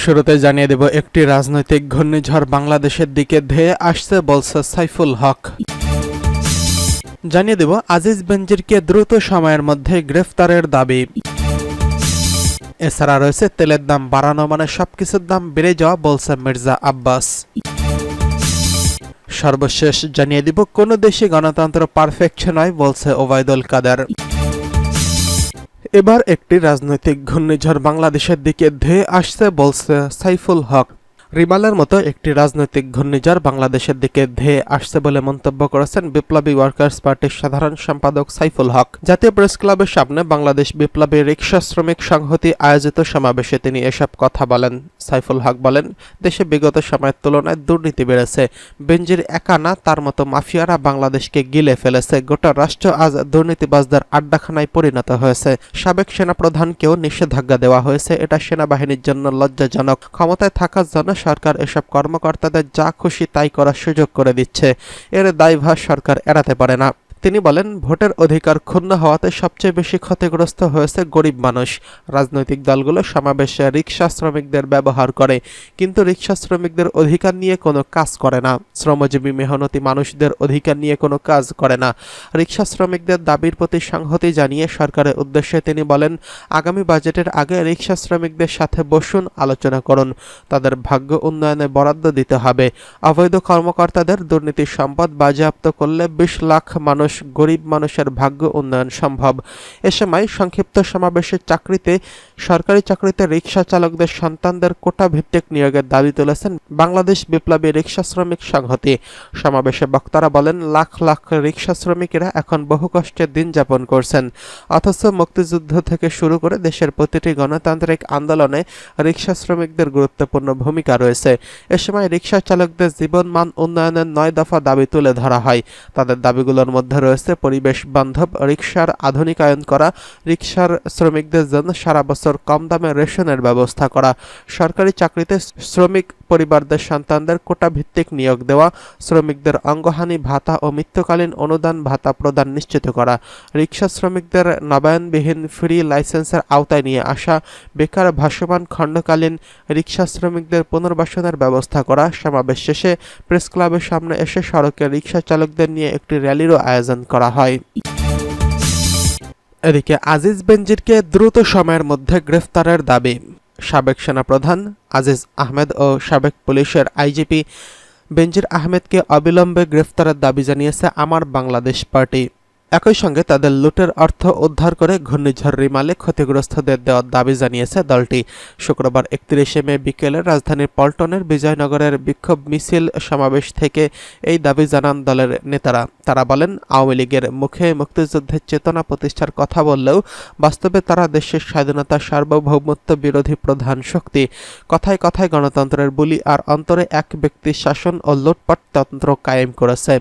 শুরুতে জানিয়ে দেব একটি রাজনৈতিক ঘূর্ণিঝড় বাংলাদেশের দিকে ধেয়ে আসছে বলছে সাইফুল হক। জানিয়ে দেব আজিজ বেনজিরকে দ্রুত সময়ের মধ্যে গ্রেফতারের দাবি। এছাড়া রয়েছে তেলের দাম বাড়ানো মানে সবকিছুর দাম বেড়ে যাওয়া বলছে মির্জা আব্বাস। সর্বশেষ জানিয়ে দিব কোনো দেশে গণতন্ত্র পারফেক্ট নয় বলছে ওবায়দুল কাদের। এবার একটি রাজনৈতিক ঘূর্ণিঝড় বাংলাদেশের দিকে ধেয়ে আসছে বলছে সাইফুল হক। রিমালের মতো একটি রাজনৈতিক ঘূর্ণিঝড় বাংলাদেশের দিকে ধেয়ে আসছে বলে মন্তব্য করেছেন বিপ্লবী ওয়ার্কার্স পার্টির সাধারণ সম্পাদক সাইফুল হক। জাতীয় প্রেস ক্লাবের সামনে বাংলাদেশ বিপ্লবী রিকশা শ্রমিক সংহতি আয়োজিত সমাবেশে তিনি এসব কথা বলেন। সাইফুল হক বলেন, দেশে বিগত সময়ের তুলনায় দুর্নীতি বেড়েছে। বেনজির একা না, তার মতো মাফিয়ারা বাংলাদেশকে গিলে ফেলেছে। গোটা রাষ্ট্র আজ দুর্নীতিবাজদের আড্ডাখানায় পরিণত হয়েছে। সাবেক সেনাপ্রধানকেও নিষেধাজ্ঞা দেওয়া হয়েছে। এটা সেনাবাহিনীর জন্য লজ্জাজনক। ক্ষমতায় থাকার জন্য সরকার এসব কর্মকর্তাদের যা খুশি তাই করার সুযোগ করে দিচ্ছে। এর দায়ভার সরকার এড়াতে পারে না। তিনি বলেন, ভোটের অধিকার ক্ষুণ্ণ হওয়াতে সবচেয়ে বেশি ক্ষতিগ্রস্ত হয়েছে গরিব মানুষ। রাজনৈতিক দলগুলো সমাবেশে রিকশা শ্রমিকদের ব্যবহার করে, কিন্তু রিকশা শ্রমিকদের অধিকার নিয়ে কোনো কাজ করে না। শ্রমজীবী মেহনতি মানুষদের অধিকার নিয়ে কোনো কাজ করে না। রিকশা শ্রমিকদের দাবির প্রতি সংহতি জানিয়ে সরকারের উদ্দেশ্যে তিনি বলেন, আগামী বাজেটের আগে রিকশা শ্রমিকদের সাথে বসুন, আলোচনা করুন। তাদের ভাগ্য উন্নয়নে বরাদ্দ দিতে হবে। অবৈধ কর্মকর্তাদের দুর্নীতির সম্পদ বাজেয়াপ্ত করলে 20 লাখ মানুষ, গরিব মানুষের ভাগ্য উন্নয়ন সম্ভব। এ সময় সংক্ষিপ্ত সমাবেশে সরকারি চাকরিতে রিকশা চালকদের সন্তানদের কোটা ভিত্তিক নিয়োগের দাবি তুলেছেন বাংলাদেশ বিপ্লবী রিকশা শ্রমিক সংহতি। সমাবেশে বক্তারা বলেন, লাখ লাখ রিকশা শ্রমিকেরা এখন বহু কষ্টে দিন যাপন করছেন, অথচ মুক্তিযুদ্ধ থেকে শুরু করে দেশের প্রতিটি গণতান্ত্রিক আন্দোলনে রিকশা শ্রমিকদের গুরুত্বপূর্ণ ভূমিকা রয়েছে। এ সময় রিকশা চালকদের জীবনমান উন্নয়নের 9 দফা দাবি তুলে ধরা হয়। তাদের দাবিগুলোর মধ্যে রয়েছে পরিবেশ বান্ধব রিকশার আধুনিকায়ন করা, রিকশার শ্রমিকদের জন্য সারা বছর কম দামে রেশনের ব্যবস্থা করা, সরকারি চাকরিতে শ্রমিক পরিবারদের সন্তানদের কোটা ভিত্তিক নিয়োগ দেওয়া, শ্রমিকদের অঙ্গহানি ভাতা ও মৃত্যুকালীন অনুদান ভাতা প্রদান নিশ্চিত করা, রিকশা শ্রমিকদের নবায়নবিহীন ফ্রি লাইসেন্সের আওতায় নিয়ে আসা, বেকার ভাসমান খণ্ডকালীন রিকশা শ্রমিকদের পুনর্বাসনের ব্যবস্থা করা। সমাবেশ শেষে প্রেস ক্লাবের সামনে এসে সড়কে রিকশা চালকদের নিয়ে একটি র্যালিরও আয়োজন করা হয়। এদিকে আজিজ বেনজিরকে দ্রুত সময়ের মধ্যে গ্রেফতারের দাবি। সাবেক সেনাপ্রধান আজিজ আহমেদ ও সাবেক পুলিশের আইজিপি বেনজির আহমেদকে অবিলম্বে গ্রেফতারের দাবি জানিয়েছে আমার বাংলাদেশ পার্টি। একই সঙ্গে তাদের লুটের অর্থ উদ্ধার করে ঘূর্ণিঝড় রিমালে ক্ষতিগ্রস্তদের দেওয়ার দাবি জানিয়েছে দলটি। শুক্রবার 31 মে বিকেলে রাজধানীর পল্টনের বিজয়নগরের বিক্ষোভ মিছিল সমাবেশ থেকে এই দাবি জানান দলের নেতারা। তারা বলেন, আওয়ামী লীগের মুখে মুক্তিযুদ্ধের চেতনা প্রতিষ্ঠার কথা বললেও বাস্তবে তারা দেশের স্বাধীনতা সার্বভৌমত্ব বিরোধী প্রধান শক্তি। কথায় কথায় গণতন্ত্রের বুলি আর অন্তরে এক ব্যক্তির শাসন ও লুটপাট তন্ত্র কায়েম করেছে।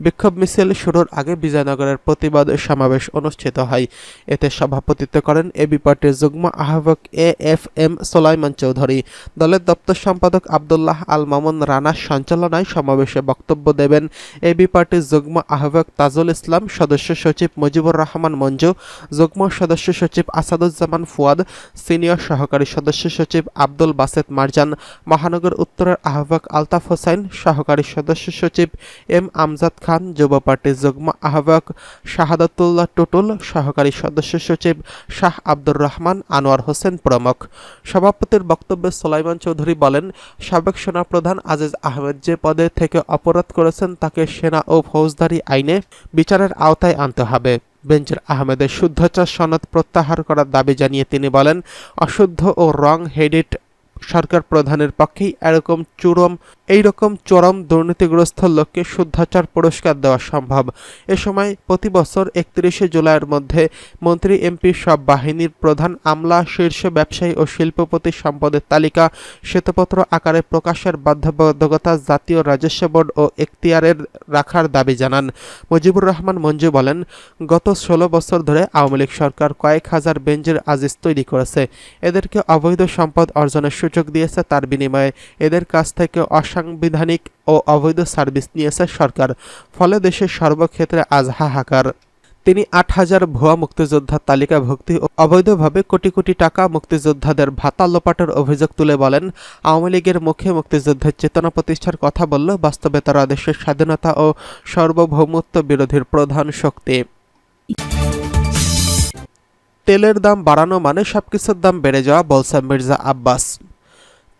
বিক্ষোভ মিছিল শুরুর আগে বিজয়নগরের প্রতিবাদ সমাবেশ অনুষ্ঠিত হয়। এতে সভাপতিত্ব করেন এবি পার্টির যুগ্ম আহ্বায়ক AFM সোলাইমান চৌধুরী। দলের দপ্তর সম্পাদক আব্দুল্লাহ আল মামুন রানার সঞ্চালনায় সমাবেশে বক্তব্য দেবেন এবি পার্টির যুগ্ম আহ্বায়ক তাজুল ইসলাম, সদস্য সচিব মুজিবুর রহমান মঞ্জু, যুগ্ম সদস্য সচিব আসাদুজ্জামান ফুয়াদ, সিনিয়র সহকারী সদস্য সচিব আব্দুল বাসেত মারজান, মহানগর উত্তরের আহ্বায়ক আলতাফ হোসেন, সহকারী সদস্য সচিব M আমজাদ খান, যুব পার্টির যুগ্ম আহ্বায়ক শাহাদাতুল্লাহ টুটুল, সহকারী সদস্য সচিব শাহ আব্দুর রহমান, আনোয়ার হোসেন প্রমুখ। সভাপতির বক্তব্যে সোলাইমান চৌধুরী বলেন, সাবেক সেনাপ্রধান আজিজ আহমেদ যে পদে থেকে অপরাধ করেছেন তাকে সেনা ও ফৌজদারি আইনে বিচারের আওতায় আনতে হবে। বেনজির আহমেদের শুদ্ধচার সনদ প্রত্যাহার করার দাবি জানিয়ে তিনি বলেন, অশুদ্ধ ও রং হেডেড সরকার প্রধানের পক্ষেই এইরকম চরম দুর্নীতিগ্রস্ত লোককে শুদ্ধাচার পুরস্কার দেওয়া সম্ভব। এ সময় প্রতি বছর 31 জুলাইয়ের মধ্যে মন্ত্রী এমপি সব বাহিনীর প্রধান, আমলা, শীর্ষ ব্যবসায়ী ও শিল্পপতি সম্পদের তালিকা শ্বেতপত্র আকারে প্রকাশের বাধ্যবাধকতা জাতীয় রাজস্ব বোর্ড ও এখতিয়ারের রাখার দাবি জানান। মুজিবুর রহমান মঞ্জু বলেন, গত 16 বছর ধরে আওয়ামী লীগ সরকার কয়েক হাজার বেনজির আজিজ তৈরি করেছে। এদেরকে অবৈধ সম্পদ অর্জনের সুযোগ দিয়েছে, তার বিনিময়ে এদের কাছ থেকে অসাংবিধানিক ও অবৈধ সার্ভিস নিয়েছে সরকার। ফলে দেশের সর্বক্ষেত্রে আজ হাহাকার। তিনি ৮,০০০ ভুয়া মুক্তিযোদ্ধার তালিকাভুক্তি ও অবৈধভাবে কোটি কোটি টাকা মুক্তিযোদ্ধাদের ভাতা লোপাটের অভিযোগ তুলে বলেন, আওয়ামী লীগের মুখে মুক্তিযুদ্ধের চেতনা প্রতিষ্ঠার কথা বলল, বাস্তবে তারা দেশের স্বাধীনতা ও সার্বভৌমত্ব বিরোধীর প্রধান শক্তি। তেলের দাম বাড়ানো মানে সবকিছুর দাম বেড়ে যাওয়া, বলছে মির্জা আব্বাস।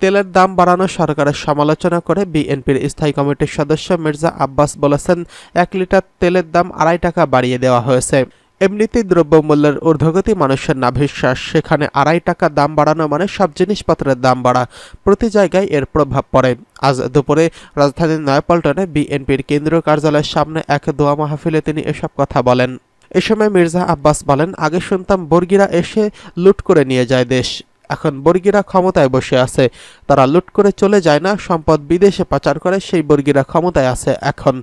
তেলের দাম বাড়ানো সরকারের সমালোচনা করে বিএনপির স্থায়ী কমিটির সদস্য মির্জা আব্বাস বলেছেন, ১ লিটার তেলের দাম ২.৫ টাকা বাড়িয়ে দেওয়া হয়েছে। এমনিতেই দ্রব্যমূল্যের ঊর্ধ্বগতি মানুষের নাভিশ্বাস, সেখানে ২.৫ টাকা দাম বাড়ানো মানে সব জিনিসপত্রের দাম বাড়া, প্রতি জায়গায় এর প্রভাব পড়ে। আজ দুপুরে রাজধানীর নয়াপল্টনে বিএনপির কেন্দ্রীয় কার্যালয়ের সামনে এক দোয়া মাহফিলে তিনি এসব কথা বলেন। এ সময় মির্জা আব্বাস বলেন, আগে শুনতাম বর্গীরা এসে লুট করে নিয়ে যায় দেশ, এখন বর্গীরা ক্ষমতায় বসে আছে, তারা লুট করে চলে যায় না, সম্পদ বিদেশে পাচার করে, সেই বর্গীরা ক্ষমতায় আছে। এখন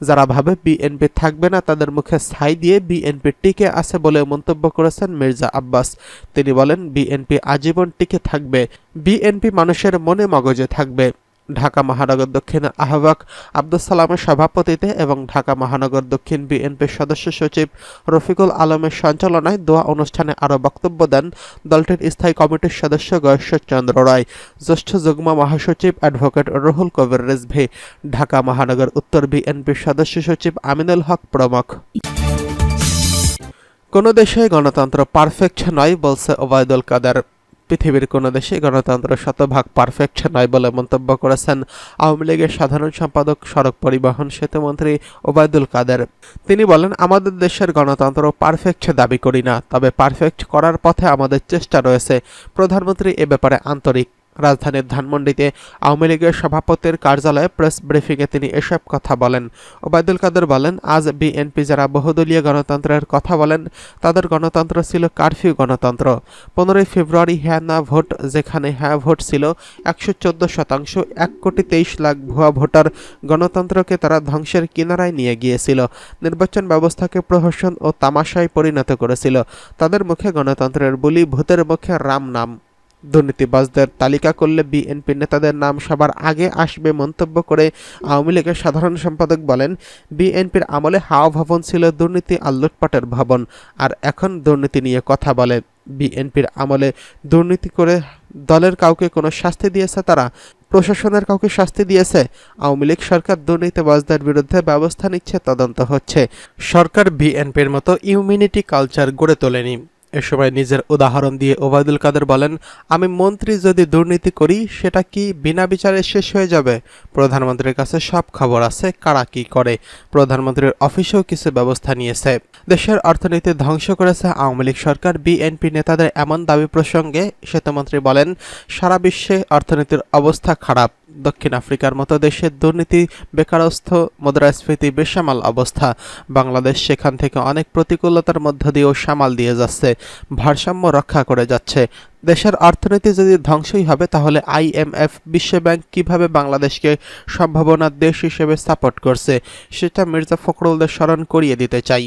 যারা ভাবে বিএনপি থাকবে না, তাদের মুখে ছাই দিয়ে বিএনপি টিকে আছে বলে মন্তব্য করেছেন মির্জা আব্বাস। তিনি বলেন, বিএনপি আজীবন টিকে থাকবে, বিএনপি মানুষের মনে মগজে থাকবে। ঢাকা মহানগর দক্ষিণের আহ্বায়ক আব্দুস সালামের সভাপতিত্বে এবং ঢাকা মহানগর দক্ষিণ বিএনপির সদস্য সচিব রফিকুল আলমের সঞ্চালনায় দোয়া অনুষ্ঠানে আরও বক্তব্য দেন দলটির স্থায়ী কমিটির সদস্য গয়েশ্বর চন্দ্র রায়, জ্যেষ্ঠ যুগ্ম মহাসচিব অ্যাডভোকেট রুহুল কবির রিজভী, ঢাকা মহানগর উত্তর বিএনপির সদস্য সচিব আমিনুল হক প্রমুখ। কোনো দেশে গণতন্ত্র পারফেক্ট নয়, বলছে ওবায়দুল কাদের। পৃথিবীর কোনো দেশে গণতন্ত্র শতভাগ পারফেক্ট নয় বলে মন্তব্য করেছেন আওয়ামী লীগের সাধারণ সম্পাদক, সড়ক পরিবহন সেতুমন্ত্রী ওবায়দুল কাদের। তিনি বলেন, আমাদের দেশের গণতন্ত্র পারফেক্ট দাবি করি না, তবে পারফেক্ট করার পথে আমাদের চেষ্টা রয়েছে। প্রধানমন্ত্রী এ ব্যাপারে আন্তরিক। রাজধানীর ধানমন্ডিতে আওয়ামী লীগের সভাপতির কার্যালয়ে প্রেস ব্রিফিংয়ে তিনি এসব কথা বলেন। ওবায়দুল কাদের বলেন, আজ বিএনপি যারা বহুদলীয় গণতন্ত্রের কথা বলেন, তাদের গণতন্ত্র ছিল কারফিউ গণতন্ত্র। 15ই ফেব্রুয়ারি হ্যাঁ না ভোট, যেখানে হ্যাঁ ভোট ছিল 114%, 1,23,00,000 ভুয়া ভোটার। গণতন্ত্রকে তারা ধ্বংসের কিনারায় নিয়ে গিয়েছিল, নির্বাচন ব্যবস্থাকে প্রহসন ও তামাশায় পরিণত করেছিল। তাদের মুখে গণতন্ত্রের বুলি, ভূতের মুখে রাম নাম। দুর্নীতিবাজদের তালিকা করলে বিএনপি নেতাদের নাম সবার আগে আসবে মন্তব্য করে আওয়ামী লীগের সাধারণ সম্পাদক বলেন, বিএনপির আমলে হাওয়া ভবন ছিল দুর্নীতি আর লুটপাটের ভবন, আর এখন দুর্নীতি নিয়ে কথা বলে। বিএনপির আমলে দুর্নীতি করে দলের কাউকে কোনো শাস্তি দিয়েছে তারা? প্রশাসনের কাউকে শাস্তি দিয়েছে? আওয়ামী লীগ সরকার দুর্নীতিবাজদের বিরুদ্ধে ব্যবস্থা নিচ্ছে, তদন্ত হচ্ছে। সরকার বিএনপির মতো ইউম্যানিটি কালচার গড়ে তোলেনি। এ সময় নিজের উদাহরণ দিয়ে ওবায়দুল কাদের বলেন, আমি মন্ত্রী যদি দুর্নীতি করি, সেটা কি বিনা বিচারে শেষ হয়ে যাবে? প্রধানমন্ত্রীর কাছে সব খবর আছে, কারা কি করে। প্রধানমন্ত্রীর অফিসেও কিছু ব্যবস্থা নিয়েছে। দেশের অর্থনীতি ধ্বংস করেছে আওয়ামী লীগ সরকার, বিএনপি নেতাদের এমন দাবি প্রসঙ্গে সেতুমন্ত্রী বলেন, সারা বিশ্বে অর্থনীতির অবস্থা খারাপ। দক্ষিণ আফ্রিকার মতো দেশে দুর্নীতি, বেকারত্ব, মুদ্রাস্ফীতি বেসামাল অবস্থা। বাংলাদেশ সেখান থেকে অনেক প্রতিকূলতার মধ্য দিয়েও সামাল দিয়ে যাচ্ছে, ভারসাম্য রক্ষা করে যাচ্ছে। দেশের অর্থনীতি যদি ধ্বংসই হবে, তাহলে IMF, বিশ্বব্যাংক কিভাবে বাংলাদেশকে সম্ভাবনার দেশ হিসেবে সাপোর্ট করছে, সেটা মির্জা ফখরুলদের স্মরণ করিয়ে দিতে চাই।